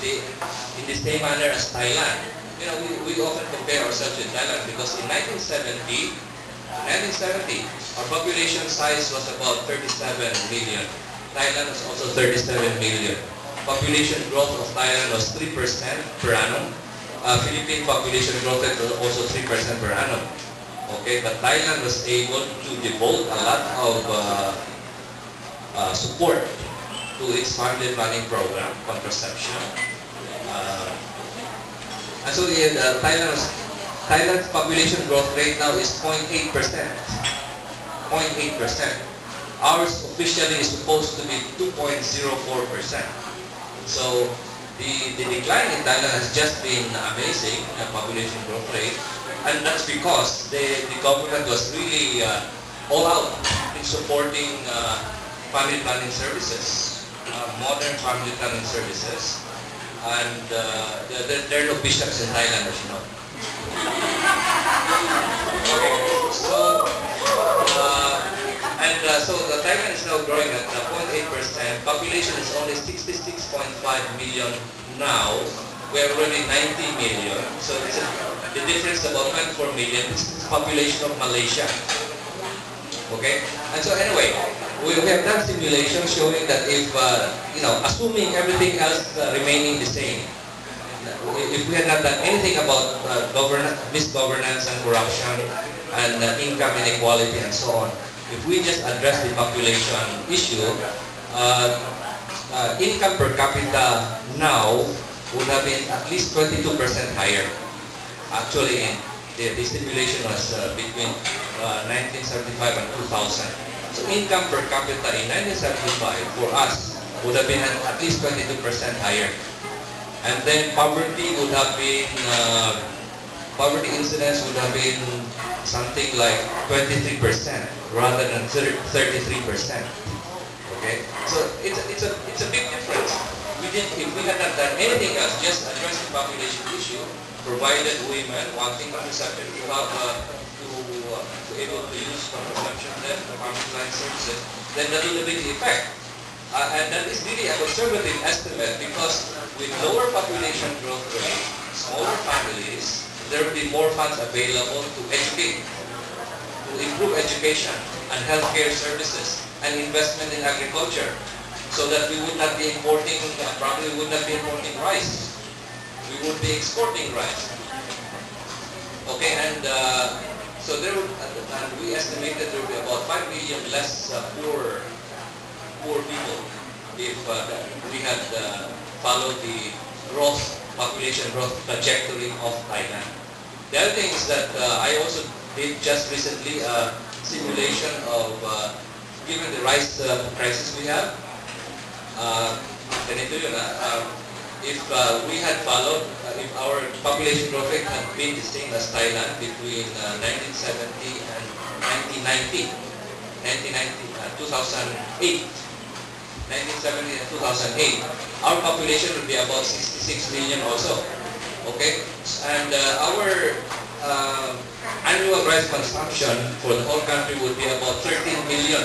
in the same manner as Thailand. You know, we often compare ourselves with Thailand because in 1970, our population size was about 37 million. Thailand was also 37 million. Population growth of Thailand was 3% per annum. Philippine population growth rate was also 3% per annum. Okay, but Thailand was able to devote a lot of support to its family planning program, Contraception. And so Thailand's population growth rate now is 0.8%. 0.8%. Ours officially is supposed to be 2.04%. So the decline in Thailand has just been amazing, the population growth rate. And that's because the government was really all out in supporting family planning services, modern family planning services. And there are no bishops in Thailand, as you know. Okay, so so the Thailand is now growing at 0.8%. Population is only 66.5 million now. We're already 90 million. So the difference is about 24 million. This is the population of Malaysia. Okay? And so anyway, we have done simulations showing that if, assuming everything else remaining the same, if we had not done anything about misgovernance and corruption and income inequality and so on, if we just address the population issue, income per capita now would have been at least 22% higher. Actually, the simulation was between 1975 and 2000. So income per capita in 1975 for us would have been at least 22% higher. And then poverty would have been, poverty incidence would have been something like 23% rather than 33%. Okay, so it's a big difference. If we had not done anything else, just address the population issue, provided women wanting contraception to have to able to use contraception, then the family planning services, then that will be the effect. And that is really a conservative estimate because with lower population growth rate, smaller families, there will be more funds available to educate, to improve education and healthcare services and investment in agriculture, so that we would not be importing, probably we would not be importing rice. We would be exporting rice. Okay, and so there would, and we estimated there would be about 5 million less poor people if we had followed the population growth trajectory of Thailand. The other thing is that I also did just recently a simulation of, given the rice crisis we have, ganito yun, if we had followed, if our population growth rate had been the same as Thailand between 1970 and 1990, 2008, 1970 and 2008, our population would be about 66 million also. Okay? And our annual rice consumption for the whole country would be about 13 million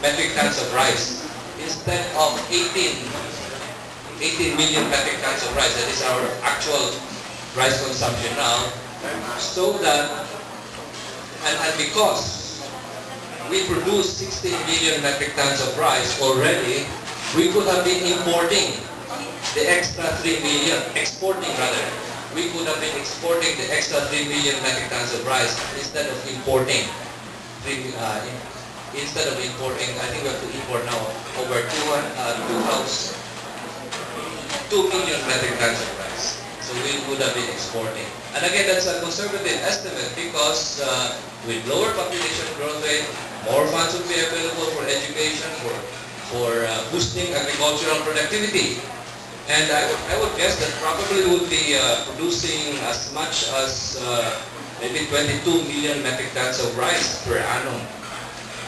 metric tons of rice instead of 18 million metric tons of rice. That is our actual rice consumption now. So that, and because we produce 16 million metric tons of rice already, we could have been importing the extra 3 million, exporting rather. We could have been exporting the extra 3 million metric tons of rice instead of importing. Instead of importing, I think we have to import now over 2 million metric tons of rice. So we would have been exporting. And again, that's a conservative estimate because with lower population growth rate, more funds would be available for education, for boosting agricultural productivity. And I would guess that probably would be producing as much as maybe 22 million metric tons of rice per annum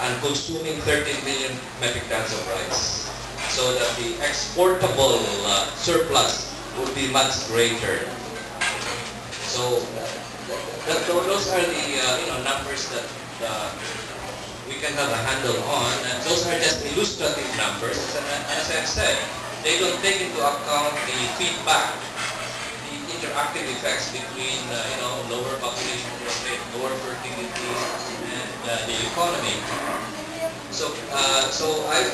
and consuming 13 million metric tons of rice. So that the exportable surplus would be much greater. So those are the numbers that we can have a handle on, and those are just illustrative numbers. And as I've said, they don't take into account the feedback, the interactive effects between lower population growth rate, lower fertility, and the economy. So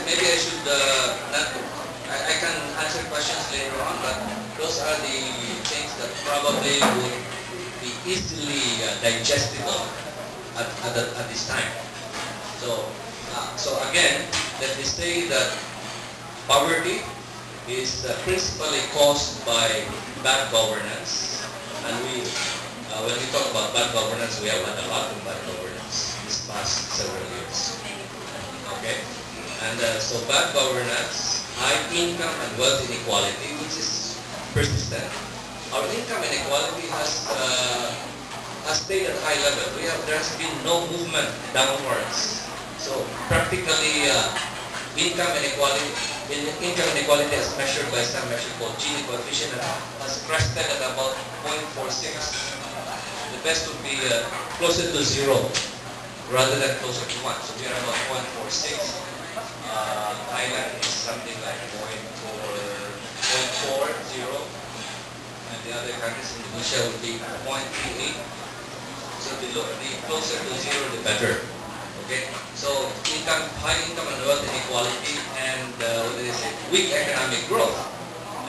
maybe I should not. I can answer questions later on, but those are the things that probably would be easily digestible at this time. So again, let me say that poverty is principally caused by bad governance, and when we talk about bad governance, we have had a lot of bad governance these past several years. Okay, and so bad governance, high income and wealth inequality, which is persistent. Our income inequality has stayed at high level. There has been no movement downwards. So practically, income inequality as measured by some measure called Gini coefficient has crested at about 0.46. The best would be closer to 0 rather than closer to 1. So we are about 0.46. Thailand is something like 0.40, and the other countries in Indonesia would be 0.38. So the closer to 0, the better. Okay, so high income and wealth inequality, and weak economic growth.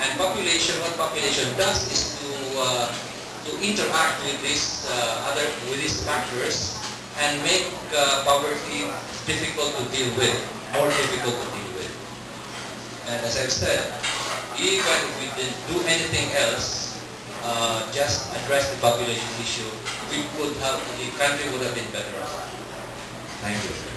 And population, what population does is to interact with these factors and make poverty difficult to deal with, more difficult to deal with. And as I've said, even if we didn't do anything else, just address the population issue, the country would have been better off. Thank you.